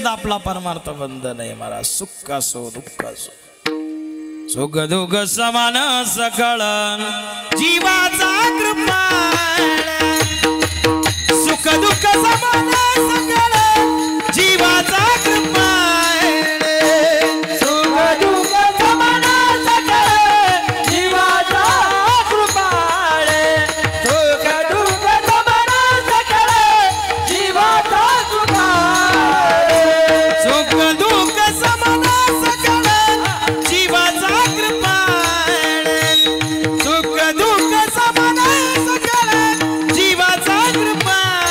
आपला परमार्थ बंधन आहे महाराज। सुख असो दुःख असो सुख दुःख समान सकळ जीवाचा कृपाळ। सुख दुःख समान सकळ जीवाचा कृपाळ। सुख दुःख समान सकळ जीवाचा कृपाळ। सुख दुःख समान सकळ जीवाचा कृपाळ। सुख दुःख समान सकळ जीवाचा कृपाळ। सुख दुःख समान सकळ जीवाचा कृपाळ।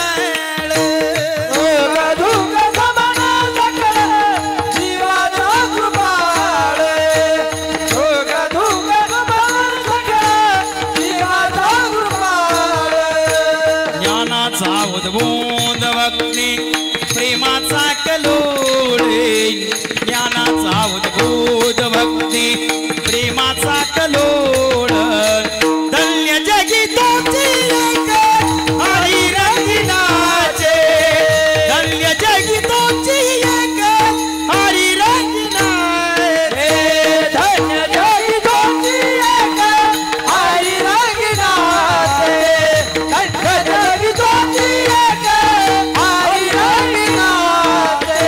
सुख दुःख समान सकळ जीवाचा कृपाळ। सुख दुःख समान सकळ जीवाचा कृपाळ। ज्ञानाचा उद्बोध भक्ती प्रेमाचा कलोळे। ज्ञानाचा उद्बोध भक्ती प्रेमाचा कलोळ। धन्य जगी तोची एक हरी रंगनाचे। धन्य जगी तोची एक हरी रंगनाचे। धन्य जगी तोची एक हरी रंगनाचे। धन्य जगी तोची एक हरी रंगनाचे।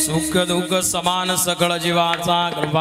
सुख दुःख समान सकळ जीवाचा कृपा।